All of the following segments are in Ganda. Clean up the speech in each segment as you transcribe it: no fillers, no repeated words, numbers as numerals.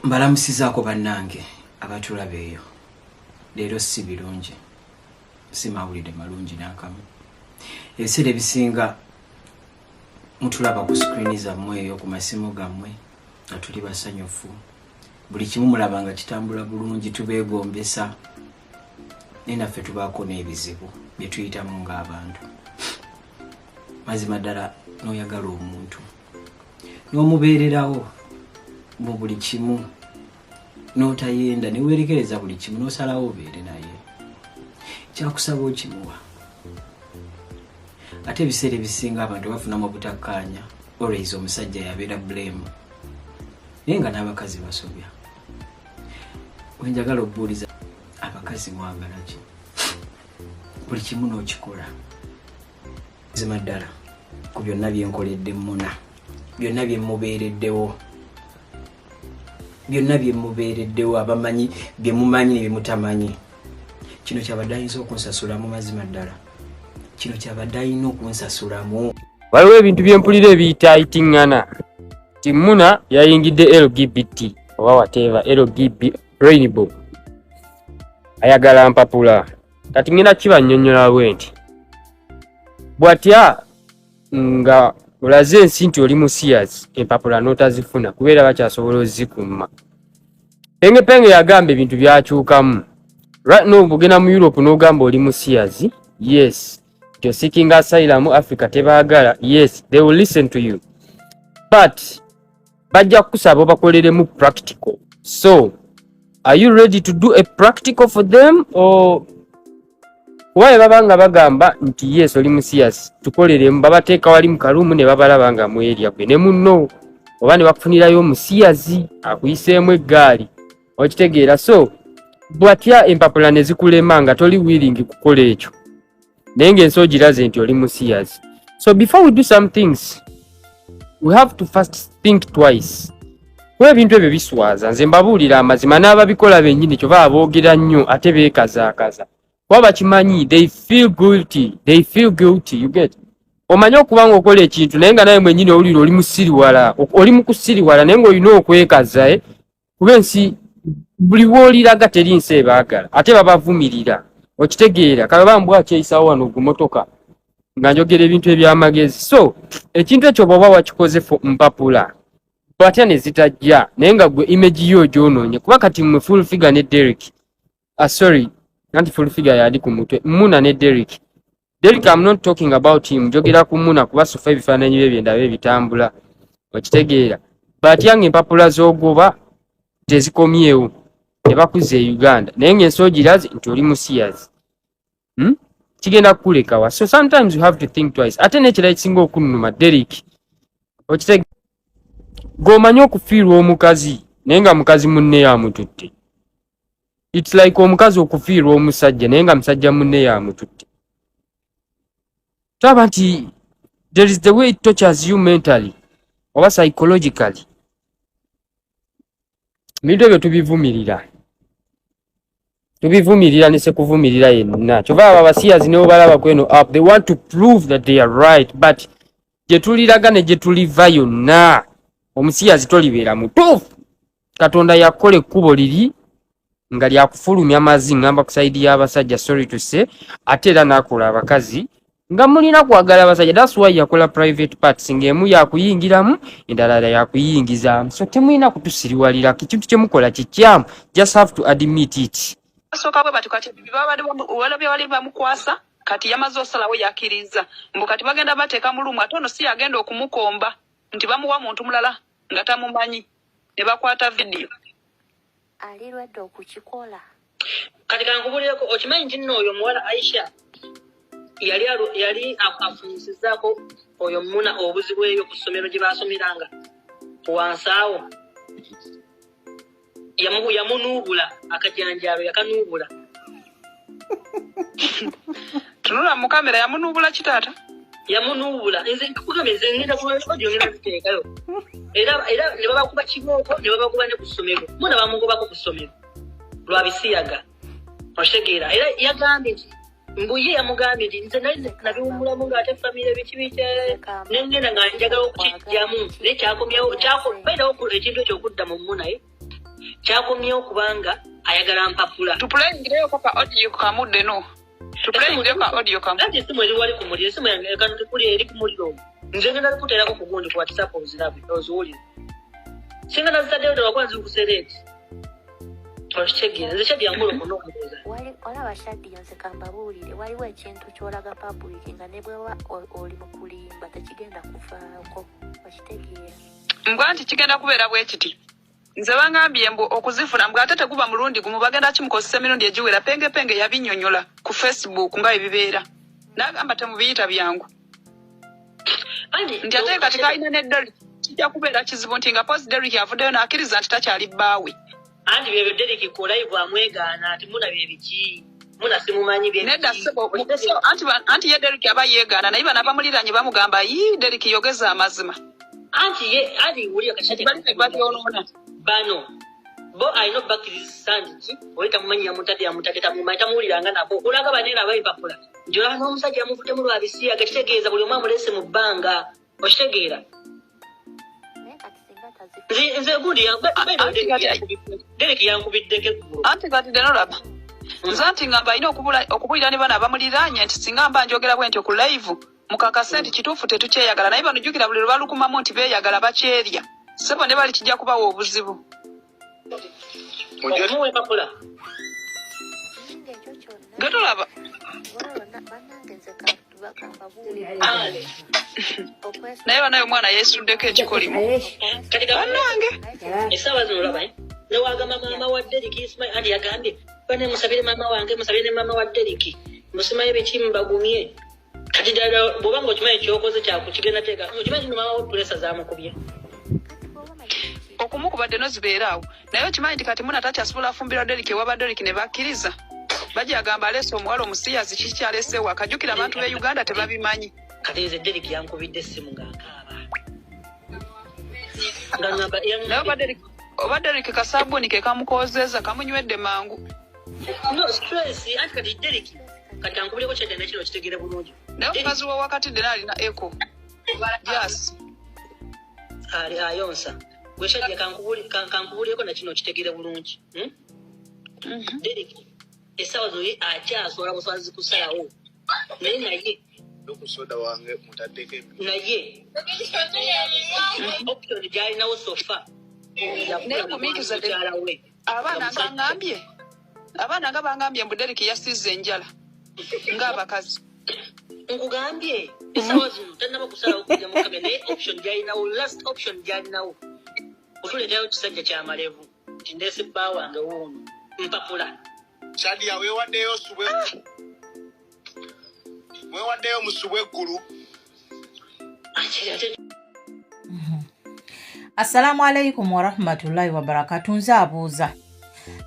Mbalamusizaako bannange abatulabe eyo. Leero si birungi. Si mawulire malungi n'akamu. Ebiseera ebisinga mutulaba ku screen zammwe eyo ku masimu gammwe nga tuli basanyufu. Buli kimu mulaba nga kitambula bulungi tubeegombesa. Naye naffe tubaako n'ebizibu bye tuyitamu ng'abantu. Mazima ddala n'oyagala omuntu n'omubeererawo mu buli kimu n'otayenda ne weerekereza buli kimu n'osalawo obeere naye kyakusaba okimuwa. Ate ebiseera ebisinga abantu bafunamu obutakkaanya always omusajja yabeera blame naye nga n'abakazi basobya. Wenjagala okubuuliza abakazi mwagala ki? Buli kimu n'okikola. Mazima ddala ku byonna bye nkoledde Muna, byonna bye mubeereddewo, byonna bye mubeereddewo, abamanyi bye mumanyi ne bye mutamanyi, kino kyabadde ayinza okunsasulamu. Mazima ddala kino kyabadde ayina okunsasulamu. Waliwo ebintu bye mpulira ebiyita itiŋŋana ti Muna yayingidde LGBT oba whatever LGB rainbow ayagala mpapula. Kati ngenda kibannyonnyola bwe nti bw'atya nga olaze ensi nti oli musiyazi empapula n'otazifuna kubeera bakyasobola ozikuuma. Pengepenge yagamba ebintu byakyukamu. Right now bugenda mu Europe n'ogamba oli musiyazi, yes, you're seeking asylum, Africa tebaagala, yes, they will listen to you, but bajja kusaba bakoleremu practical. So are you ready to do a practical for them, or waye babanga bagamba nti yes oli musiyazi tukoleremu babateeka wali mu kalumu ne babalaba nga mwerya gwe ne munno oba ne bakufunirayo omusiyazi akuyiseemu eggaali okitegeera. So bw'atya empapula ne zikulema nga toli willing kukola ekyo naye ng'ensi ogiraze nti oli musiyazi. So before we do some things we have to first think twice. Kuba ebintu ebyo biswaza, nze mbabuulira amazima n'ababikola bennyini kyova aboogera nnyo ate beekazaakaza. Waba kimanyi they feel guilty, you get. Omanyi okuba ng'okola ekintu naye nga naye mwennyini owulira oli musiriwala, oli mu kusiriwala naye ng'olina okwekaza kuba ensi buli w'oliraga teri nsi ebaagala ate babavumirira okitegeera. Kale bambwa kyeyisaawo wano ku motoka nga njogera ebintu eby'amagezi. So ekintu ekyo bw'oba wakikoze mpapula bw'atya ne zitajja naye nga gwe image yo gy'onoonye kuba kati mmwe full figure ne Derick, sorry anti full figure yali ku mutwe Muna ne Derick. I'm not talking about him, njogera ku Muna kuba sofa ebifaananyi bye byendaba ebitambula okitegeera. Bw'atya ng'empapula z'ogoba tezikomyewo ne bakuza e Uganda naye ng'ensi ogirazi nti oli musiyazi, kigenda kukulekawa. So sometimes you have to think twice. Ate n'ekirala ekisinga okunnuma Derick okitegeera g'omanyi okufiirwa omukazi naye nga mukazi munne yamututte. It's like omukazi okufiirwa omusajja naye nga musajja munne yamututte. Taba nti there is the way it tortures you mentally oba psychologically. Bintu ebyo tubivumirira ne sekuvumirira yenna. Kyova abo abasiyazi ne balaba kweno up, they want to prove that they are right, but gye tuliraga ne gye tuliva yonna omusiyazi tolibeera mutuufu. Katonda yakola ekkubo liri nga lyakufulumya amazzi ngamba ku saidi y'abasajja, sorry to say, ate era n'akola abakazi nga mulina kwagala abasajja. That's why yakola private parts ng'emu yakuyingiramu endala yakuyingizaamu. So temulina kutusiriwalira, ekintu kye mukola kikyamu, just have to admit it. Soka bwe batukati bibabade wala bye wali bamukwasa kati yamaze osalawo yakiriza mbu kati bagenda bateeka mulumu atono si agenda okumukomba nti bamuwa muntu mulala nga tamumanyi ne bakwata video alirwadde okukikola. Kati kankubulireko okimanyi nti nno oyo muwala Aisha yali afunyisizaako oyo Muna obuzibu eyo ku ssomero gye basomeranga wansaawo yamunuubula akajanjalo yakanuubula. Tunula mu kamera yamunuubula kitaata yamunuubula nze nkugamba nze ngenda kubaojo ngenda ziteekayo era ne babakuba kibooko ne babakuba ne ku ssomero. Muna bamugobako ku ssomero lwa bisiyaga oshegeera. Era yagambye nti mbuye yamugambye nti nze nabiwumulamu ng'ate famire bikibike nengenda nga njagala okukijjamu naye kyakomyewo baitawo ekintu ekyo okudda mu Munaye kyakomyewo kubanga ayagala mpapula. Tupulengireyo ko ka audio kamudde no. Tupulengireyo ka audio kamu. Ati simu eri wali ku muliro, simu yange kano tekuli eri ku muliro. Nze ngenda kukuteerako ku gundi ku WhatsApp ozirabe oziwulire. Singa nazitaddeyo tewakwanza okusereeti. Okitegera, nze Shaddy yankola okunoonyereza. Wali olaba Shaddy nze kambabuulire waliwo ekintu ky'olaga public nga ne bwewa oli mu kulimba tekigenda kufaako okitegeera. Mbwa nti kigenda kubeera bwe kiti. Nze bangambye mbu okuzifuna mbwa ate teguba mulundi gumu bagenda kimukozesa emirundi egiwera penge yabinnyonnyola ku Facebook nga ebibeera. N'agamba temubiyita byangu. Nti ate kati kalina ne Derick kijja kubeera kizibu nti nga post Derick avuddeyo n'akkiriza nti takyali bbaawe. Anti bye Derick ko live amwegaana ati muna bye biki. Muna simumanyi bye. Nedda sebo anti ye Derick aba yeegaana naye bana bamuliranye bamugamba yi Derick yogeza amazima. Anti ye ali wuli akashati bano. Bo ayino bakirisandi oyita mumanyi yamutadde tamumanyi tamuliranga nabo. Olaga banera abayipapula. Njora n'omusajja yamuvudde mu lwabisiyaga kitegeeza buli omu amulese mu bbanga. Okitegeera. Nze gundi Derick yankubiddeko eggulu. Anti kati deno laba. Nze anti ngamba alina okubulira ne bano abamuliraanye nti singa mba njogera bwe nti ku live mukakase nti kituufu tetukyeyagala naye bano jjukira buli lwe balukumamu nti beeyagala bakyerya. Sebo ne bali kijja kubawa obuzibu. Omuwe papula. Getulaba. Naye banaye omwana yeesuddeko ekikolimu. Kati bannange essaawa zino olaba ne wagamba maama wa Derick Ismail andi yagambye bane musabire maama wange musabire maama wa Derick musimaye bekimu bagumye. Kati ddala bw'oba ng'okimanyi kyokoze kyakukigenda teeka okimanyi maama wa pulesa zaamukubye. Okumukubadde no zibeeraawo naye okimanyi nti kati muna takyasobola afumbira Derick ewaba Derick ne bakkiriza. Bajja agamba aleese omuwala omusiyazi kikyaleesewo akajjukira abantu be Uganda tebabimanyi. Kati nze Derick yankubidde essimu ng'akaaba. Naye oba Derick kasabuni ke kamukoozeza kamunywedde mangu. No stress anti kati Derick kati ankubireko kyadda nakino kitegere bulungi. Naye omukazi wa wakati dena alina echo. Yes. Ali ayonsa. Gwe Shaddy kankubulireko nakino kitegere bulungi. Derick essaawa zo akyasobola buswazi kusalawo. Naye n'okusoda wange mutaddeko naye option gyalinawo sofa. Naye kumiikiza abaana nga bangambye mbu Derick yasizza enjala ng'abakazi. Nkugambye essaawa zino tannaba kusalawo kujja mu kamera naye option gyalinawo last option gyalinawo. Otuleetayo kisajja kyamalevu nti ndeese bba wange wuuno mpapula. Shaddy weewaddeyo subwe weewaddeyo musubwe eggulu. Assalamu alaikum warahmatullahi wabarakatuh. Nze abuuza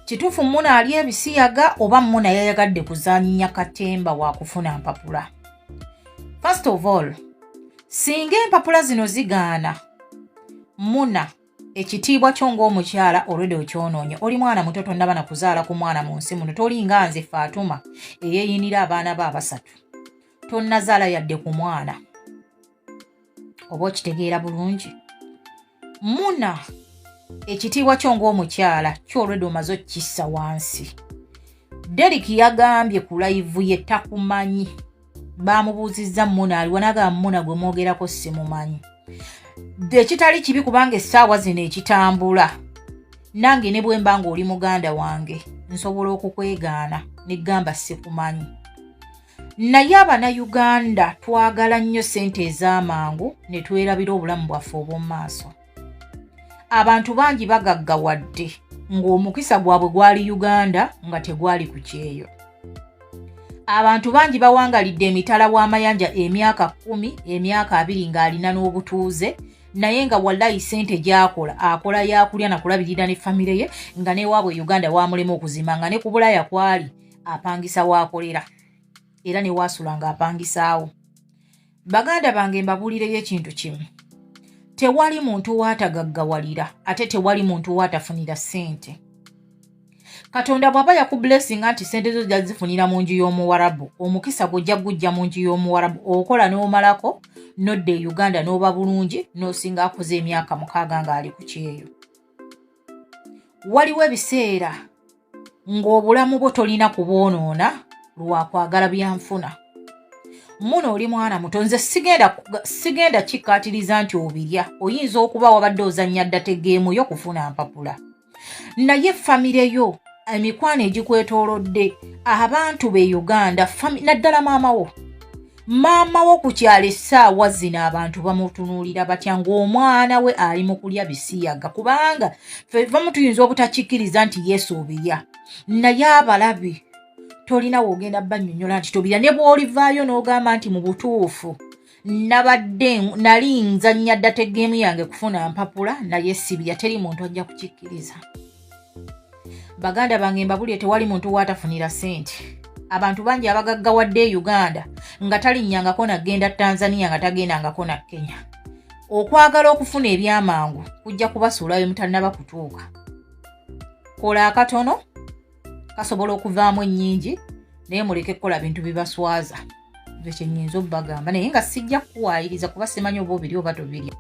kituufu Muna ali ebisiyaga oba Muna yayagadde kuzaanyinya katemba wa kufuna mpapula? First of all, singa empapula zino zigaana Muna ekitiibwa kyo ng'omukyala olwedde okyonoonye oli mwana muto tonnaba na kuzaala ku mwana mu nsi muno tolinga nze Fatuma eyeeyinira abaana be abasatu tonnazaala yadde ku mwana. Oba okitegeera bulungi? Muna ekitiibwa kyo ng'omukyala kyolwedde omaze okkissa wansi. Derick yagambye ku live ye takumanyi. Baamubuuzizza Muna aliwa n'agamba Muna gwe mwogerako simumanyi. Ekitali kibi kubanga essaawa zino ekitambula. Nange ne bwe mba ng'oli muganda wange nsobola okukwegaana ne gamba sikumanyi. Naye Abannayuganda twagala nnyo ssente ez'amangu ne twerabira obulamu bwaffe obw'omu maaso. Abantu bangi bagaggawadde ng'omukisa gwabwe gwali Uganda nga tegwali ku kyeyo. Abantu bangi bawangalidde emitala w'amayanja emyaka 10 emyaka 2 ng'alina n'obutuuze naye nga wallahi ssente gy'akola akola yakulya nakulabirira ne famire ye nga newaabwe Uganda wamulema okuzima nga ne ku Bulaya kwali apangisa waakolera era ne waasula ng'apangisaawo. Baganda bange mbabuulireyo ekintu kimu. Tewali muntu waatagaggawalira ate tewali muntu waatafunira ssente. Katonda bw'aba yakublessinga nti ssente zo jazifunira mu nju y'Omuwarabu, omukisa gujja gujja mu nju y'Omuwarabu, okola n'omalako nodde e Uganda n'oba bulungi n'osinga akoze emyaka 6 ng'ali ku kyeyo. waliwo ebiseera ng'obulamu bwo tolina kubwonoona lwakwagala byanfuna. Muno oli mwana muto, nze sigenda kikkaatiriza nti obirya, oyinza okuba wabadde ozannya dda tegeemu yo kufuna mpapula. Naye famire yo, emikwano egikwetoolodde, abantu be Uganda, naddala maama wo ku kyalo essaawa zino abantu bamutunuulira batya ng'omwana we ali mu kulya bisiyaga, kubanga ffe bamu tuyinza obutakikkiriza nti Yesu obirya, naye abalabi tolina woogenda bannyonnyola nti tobirya. Ne bw'olivaayo n'ogamba nti mu butuufu nali nzannya dda tegeemu yange kufuna mpapula, naye sibirya, teri muntu ajja kukikkiriza. Baganda bange mbabulye, tewali muntu waatafunira ssente. Abantu bangi abagaggawadde Uganda nga talinnyangako nagenda Tanzania nga tagendangako na Kenya. Okwagala okufuna ebyamangu kujja kubasuulayo mutannaba kutuuka. Kola akatono kasobola okuvaamu ennyingi, naye muleke kukola bintu bibaswaza. Ekyo kye nnyinza obbagamba, naye nga sijja kukuwaayiriza kuba simanyi oba obiri oba tobirya.